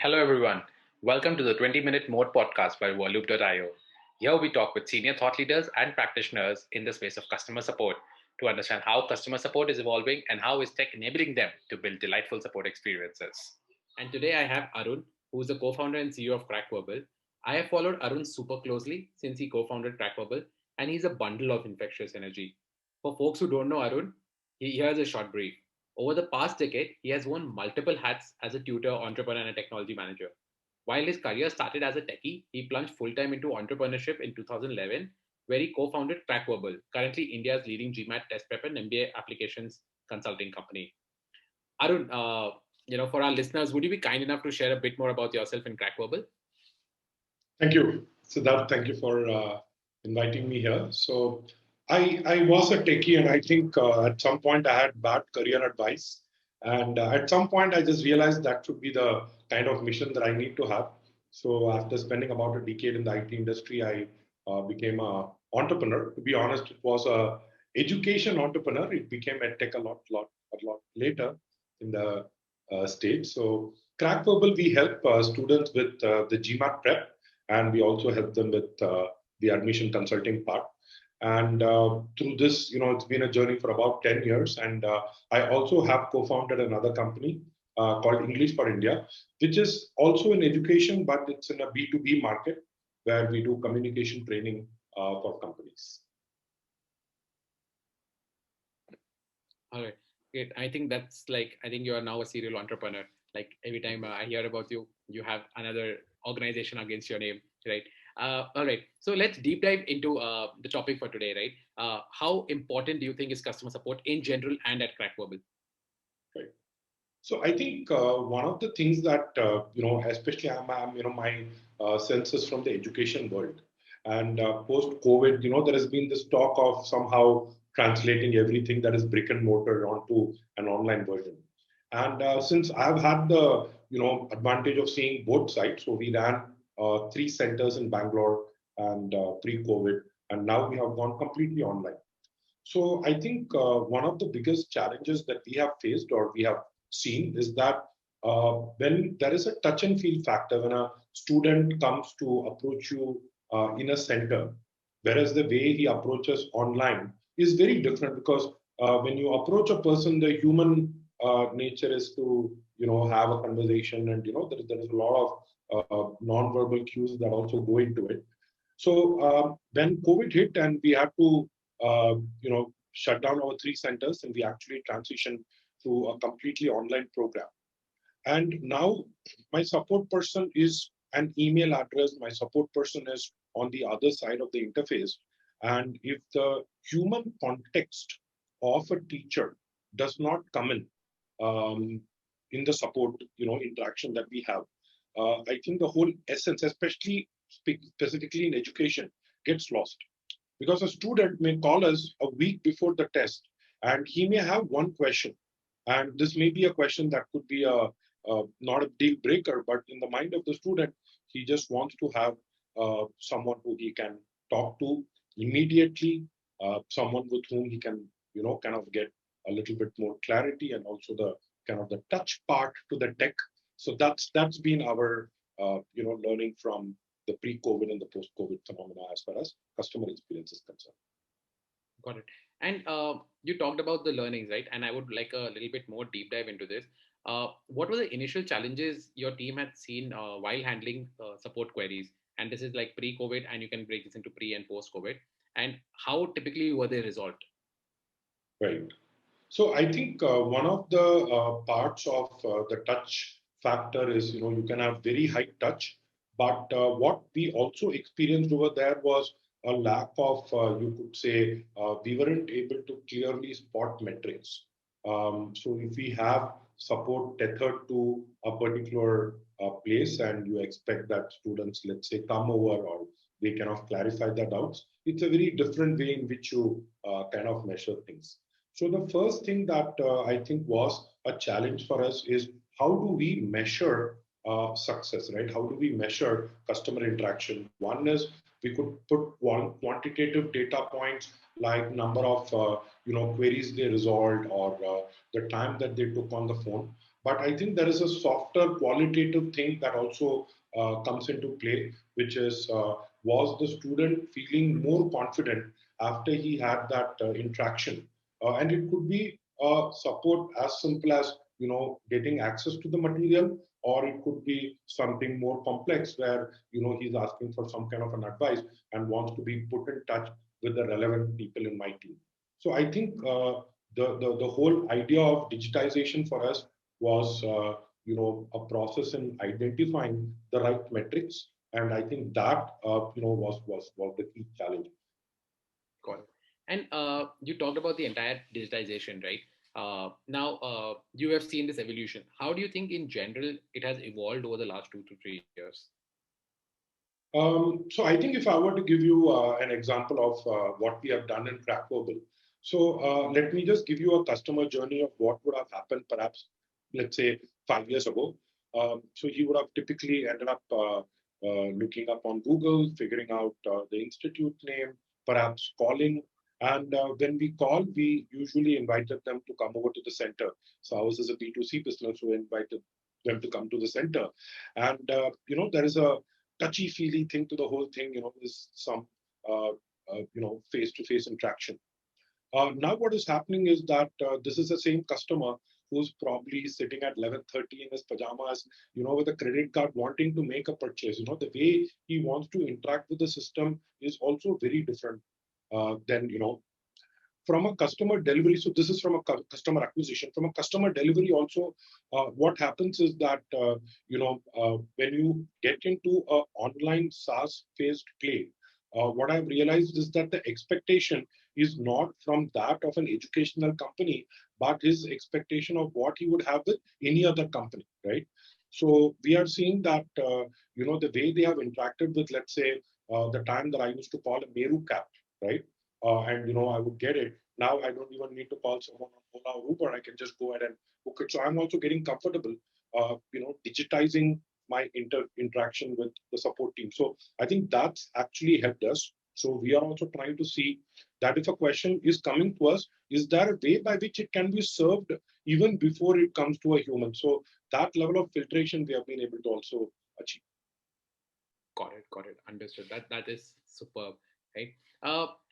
Hello, everyone. Welcome to the 20 Minute Moat podcast by Volume.io. Here we talk with senior thought leaders and practitioners in the space of customer support to understand how customer support is evolving and how is tech enabling them to build delightful support experiences. And today I have Arun, who is the co-founder and CEO of CrackVerbal. I have followed Arun super closely since he co-founded CrackVerbal, and he's a bundle of infectious energy. For folks who don't know Arun, here's a short brief. Over the past decade, he has worn multiple hats as a tutor, entrepreneur, and a technology manager. While his career started as a techie, he plunged full-time into entrepreneurship in 2011, where he co-founded CrackVerbal, currently India's leading GMAT test prep and MBA Applications Consulting company. Arun, for our listeners, would you be kind enough to share a bit more about yourself and CrackVerbal? Thank you, Siddharth. Thank you for inviting me here. So I was a techie, and I think at some point I had bad career advice. And at some point, I just realized that should be the kind of mission that I need to have. So after spending about a decade in the IT industry, I became an entrepreneur. To be honest, it was a education entrepreneur. It became a tech a lot later in the stage. So CrackVerbal, we help students with the GMAT prep, and we also help them with the admission consulting part. And through this, it's been a journey for about 10 years. And I also have co-founded another company called English for India, which is also in education, but it's in a B2B market where we do communication training for companies. All right, great. I think you are now a serial entrepreneur. Like every time I hear about you, you have another organization against your name, right? All right. So let's deep dive into the topic for today, right? How important do you think is customer support in general and at CrackVerbal? Right. So I think one of the things that especially my sense is from the education world, and post COVID, there has been this talk of somehow translating everything that is brick and mortar onto an online version. And since I've had the advantage of seeing both sides, so we ran 3 centers in Bangalore and pre-COVID, and now we have gone completely online. So I think one of the biggest challenges that we have faced or we have seen is that when there is a touch and feel factor, when a student comes to approach you in a center, whereas the way he approaches online is very different, because when you approach a person, the human nature is to have a conversation, and there is a lot of non-verbal cues that also go into it. So when COVID hit and we had to shut down our 3 centers, and we actually transitioned to a completely online program. And now my support person is an email address. My support person is on the other side of the interface. And if the human context of a teacher does not come in the support interaction that we have, I think the whole essence, especially specifically in education, gets lost. Because a student may call us a week before the test, and he may have one question. And this may be a question that could be not a deal breaker, but in the mind of the student, he just wants to have someone who he can talk to immediately, someone with whom he can, kind of get a little bit more clarity, and also the kind of the touch part to the tech. So that's been our, learning from the pre-COVID and the post-COVID phenomena as far as customer experience is concerned. Got it. And you talked about the learnings, right? And I would like a little bit more deep dive into this. What were the initial challenges your team had seen while handling support queries? And this is like pre-COVID, and you can break this into pre and post-COVID. And how typically were they resolved? Right. So I think one of the parts of the touch factor is, you can have very high touch, but what we also experienced over there was a lack of, you could say, we weren't able to clearly spot metrics. So if we have support tethered to a particular place, and you expect that students, let's say, come over or they kind of clarify their doubts, it's a very different way in which you kind of measure things. So the first thing that I think was a challenge for us is, how do we measure success, right? How do we measure customer interaction? One is, we could put one quantitative data points like number of queries they resolved, or the time that they took on the phone. But I think there is a softer qualitative thing that also comes into play, which is was the student feeling more confident after he had that interaction? And it could be support as simple as getting access to the material, or it could be something more complex where he's asking for some kind of an advice and wants to be put in touch with the relevant people in my team. So I think the whole idea of digitization for us was a process in identifying the right metrics, and I think that was the key challenge. Got it. And you talked about the entire digitization, right? Now, you have seen this evolution. How do you think, in general, it has evolved over the last 2 to 3 years? So I think if I were to give you an example of what we have done in CrackVerbal, so let me just give you a customer journey of what would have happened perhaps, let's say, 5 years ago. So he would have typically ended up looking up on Google, figuring out the institute name, perhaps calling. And when we call, we usually invited them to come over to the center. So ours is a B2C business, so we invited them to come to the center. And, there is a touchy-feely thing to the whole thing, is some, face-to-face interaction. Now what is happening is that this is the same customer who's probably sitting at 11:30 in his pajamas, with a credit card wanting to make a purchase. The way he wants to interact with the system is also very different than, from a customer delivery. So this is from a customer acquisition. From a customer delivery also, what happens is that, when you get into a online SaaS-based play, what I've realized is that the expectation is not from that of an educational company, but his expectation of what he would have with any other company, right? So we are seeing that, the way they have interacted with, let's say, the time that I used to call a Meru cab, right? And I would get it. Now I don't even need to call someone on Ola or Uber. I can just go ahead and book it. So I'm also getting comfortable, digitizing my interaction with the support team. So I think that's actually helped us. So we are also trying to see that if a question is coming to us, is there a way by which it can be served even before it comes to a human? So that level of filtration we have been able to also achieve. Got it. Got it. Understood. That is superb, right?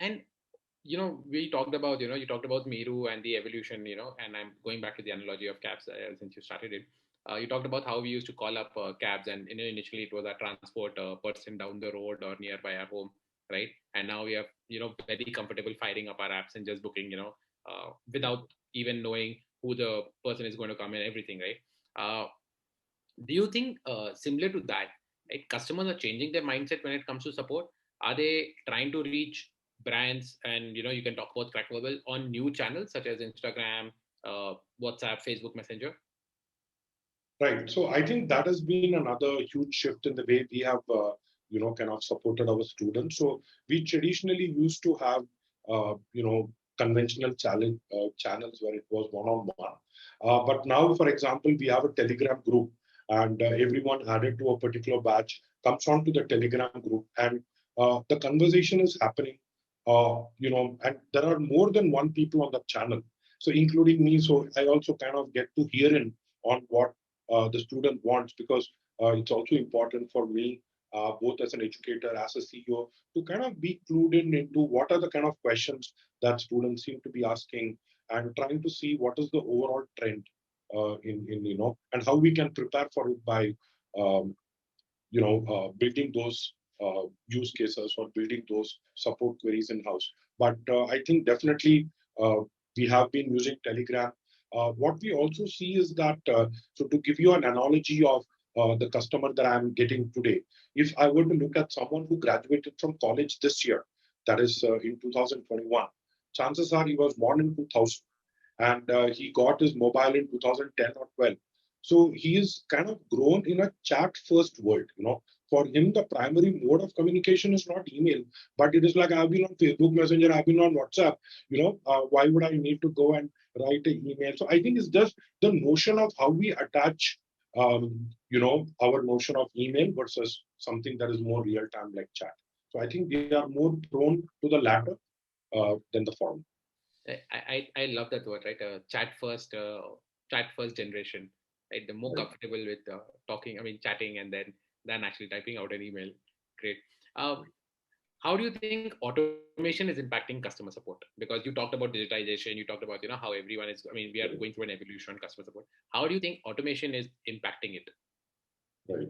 And we talked about, you talked about Meru and the evolution, and I'm going back to the analogy of cabs since you started it. You talked about how we used to call up cabs, and initially it was a transport person down the road or nearby our home, right? And now we have, very comfortable firing up our apps and just booking, without even knowing who the person is going to come and everything, right? Do you think, similar to that, right, customers are changing their mindset when it comes to support? Are they trying to reach brands, and you can talk about CrackVerbal on new channels such as Instagram, WhatsApp, Facebook Messenger? Right. So I think that has been another huge shift in the way we have, kind of supported our students. So we traditionally used to have, conventional channels where it was one-on-one. But now, for example, we have a Telegram group, and everyone added to a particular batch comes onto the Telegram group, and the conversation is happening. And there are more than one people on that channel, so including me. So I also kind of get to hear in on what the student wants, because it's also important for me, both as an educator, as a CEO, to kind of be clued in into what are the kind of questions that students seem to be asking, and trying to see what is the overall trend in and how we can prepare for it by um, building those use cases or building those support queries in house. But I think definitely uh, we have been using Telegram. What we also see is that, so to give you an analogy of the customer that I'm getting today, if I were to look at someone who graduated from college this year, that is in 2021, chances are he was born in 2000, and he got his mobile in 2010 or 12. So he is kind of grown in a chat first world. For him, the primary mode of communication is not email, but it is like, I've been on Facebook Messenger, I've been on WhatsApp. Why would I need to go and write an email? So I think it's just the notion of how we attach, our notion of email versus something that is more real time like chat. So I think we are more prone to the latter than the former. I love that word, right? Chat first generation, right? They're more comfortable with chatting and then actually typing out an email. Great. How do you think automation is impacting customer support? Because you talked about digitization, you talked about how everyone is. I mean, we are going through an evolution on customer support. How do you think automation is impacting it? Right.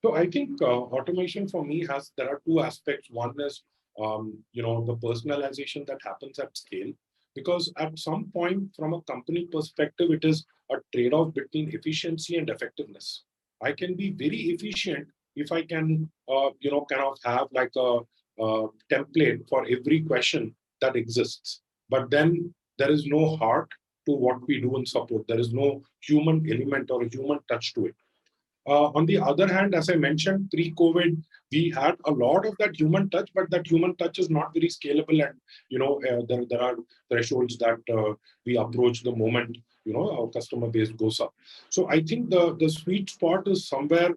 So I think automation for me there are two aspects. One is the personalization that happens at scale, because at some point from a company perspective, it is a trade-off between efficiency and effectiveness. I can be very efficient if I can kind of have like a template for every question that exists, but then there is no heart to what we do in support. There is no human element or a human touch to it. On the other hand, as I mentioned, pre-COVID, we had a lot of that human touch, but that human touch is not very scalable, and there are thresholds that we approach the moment our customer base goes up. So I think the sweet spot is somewhere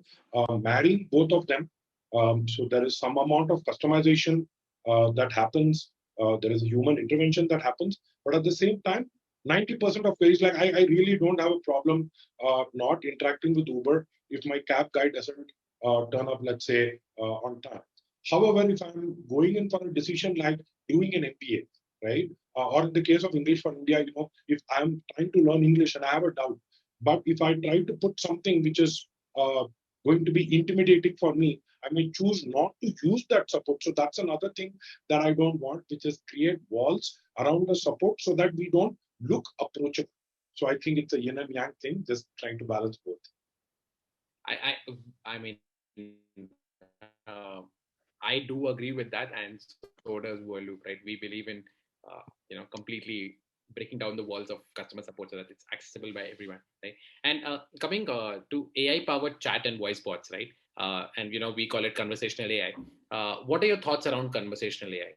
marrying both of them. So there is some amount of customization that happens. There is a human intervention that happens, but at the same time, 90% of queries, like I really don't have a problem not interacting with Uber if my cab guy doesn't turn up, let's say, on time. However, if I'm going in for a decision like doing an MBA, right, or in the case of English for India, if I'm trying to learn English and I have a doubt, but if I try to put something which is going to be intimidating for me, I may choose not to use that support. So that's another thing that I don't want, which is create walls around the support so that we don't look approachable. So I think it's a yin and yang thing, just trying to balance both. I do agree with that, and so does Worloop, right? We believe in, completely breaking down the walls of customer support so that it's accessible by everyone, right? And coming to AI-powered chat and voice bots, right? And we call it conversational AI. What are your thoughts around conversational AI?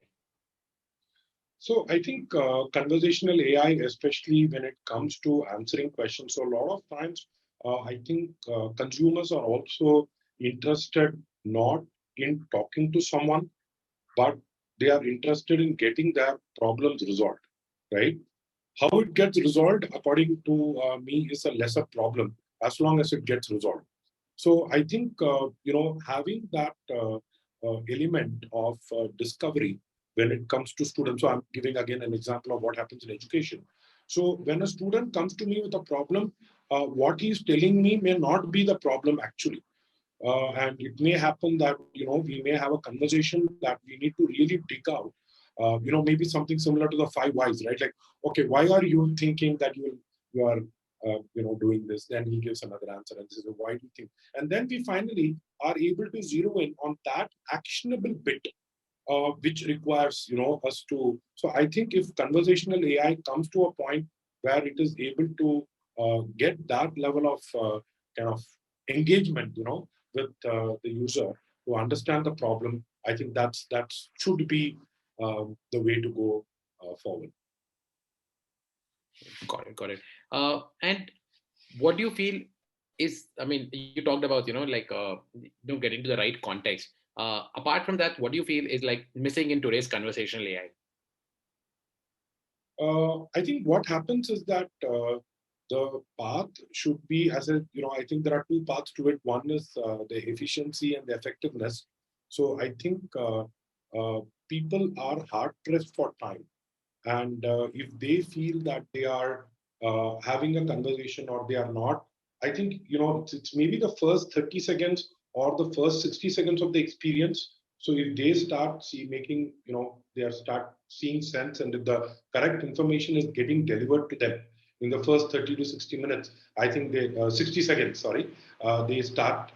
So I think conversational AI, especially when it comes to answering questions, so a lot of times I think consumers are also interested not in talking to someone, but they are interested in getting their problems resolved, right? How it gets resolved, according to me, is a lesser problem as long as it gets resolved. So I think having that element of discovery when it comes to students. So I'm giving again an example of what happens in education. So when a student comes to me with a problem, what he's telling me may not be the problem actually. And it may happen that we may have a conversation that we need to really dig out. Maybe something similar to the 5 whys, right? Like, okay, why are you thinking that you are doing this? Then he gives another answer, and this is why do you think? And then we finally are able to zero in on that actionable bit, which requires us to. So I think if conversational AI comes to a point where it is able to get that level of kind of engagement, with the user to understand the problem, I think that should be the way to go forward. Got it. And what do you feel is? I mean, you talked about getting to the right context. Apart from that, what do you feel is like missing in today's conversational AI? I think what happens is that the path should be, I think there are two paths to it. One is the efficiency and the effectiveness. So I think people are hard pressed for time. And if they feel that they are having a conversation or they are not, I think, it's maybe the first 30 seconds or the first 60 seconds of the experience. So if they start they start seeing sense, and if the correct information is getting delivered to them in the first 30 to 60 minutes, I think 60 seconds, sorry, they start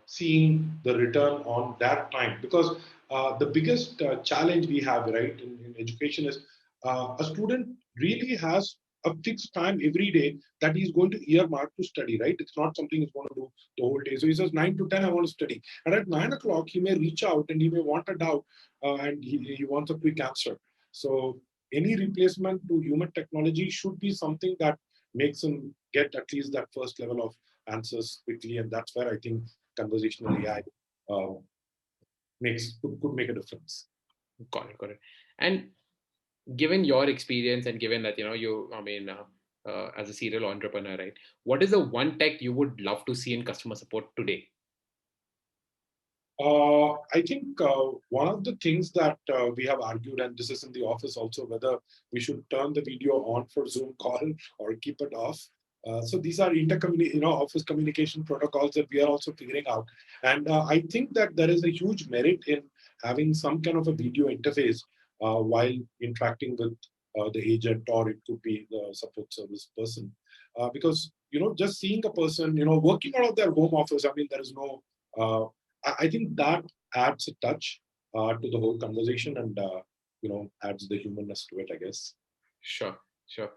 seeing the return on that time. Because the biggest challenge we have, right, in education is a student really has a fixed time every day that he's going to earmark to study, right? It's not something he's going to do the whole day. So he says 9 to 10, I want to study. And at 9 o'clock, he may reach out and he may want a doubt and he wants a quick answer. So any replacement to human technology should be something that makes him get at least that first level of answers quickly. And that's where I think conversational AI could make a difference. Got it. And given your experience and given that as a serial entrepreneur, right? What is the one tech you would love to see in customer support today? I think one of the things that we have argued, and this is in the office also, whether we should turn the video on for Zoom call or keep it off. So these are office communication protocols that we are also figuring out. And I think that there is a huge merit in having some kind of a video interface while interacting with the agent, or it could be the support service person. Because, just seeing a person, working out of their home office, I mean, there is no I think that adds a touch to the whole conversation, and adds the humanness to it, I guess. Sure, sure.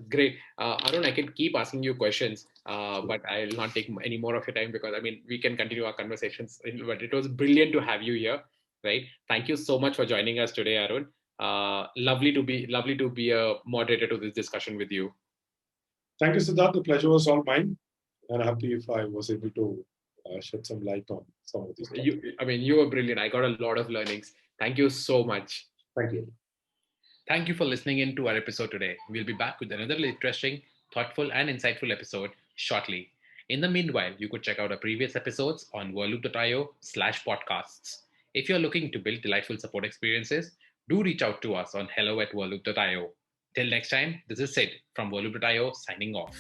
Great. Arun, I can keep asking you questions, but I'll not take any more of your time, because I mean, we can continue our conversations. But it was brilliant to have you here, right? Thank you so much for joining us today, Arun. Lovely to be a moderator to this discussion with you. Thank you, Siddharth. The pleasure was all mine, and happy if I was able to shed some light on some of these topics. You were brilliant. I got a lot of learnings. Thank you so much. Thank you. Thank you for listening in to our episode today. We'll be back with another interesting, thoughtful, and insightful episode shortly. In the meanwhile, you could check out our previous episodes on whirlloop.io/podcasts. If you're looking to build delightful support experiences, do reach out to us on hello@whirlloop.io. Till next time, this is Sid from whirlloop.io signing off.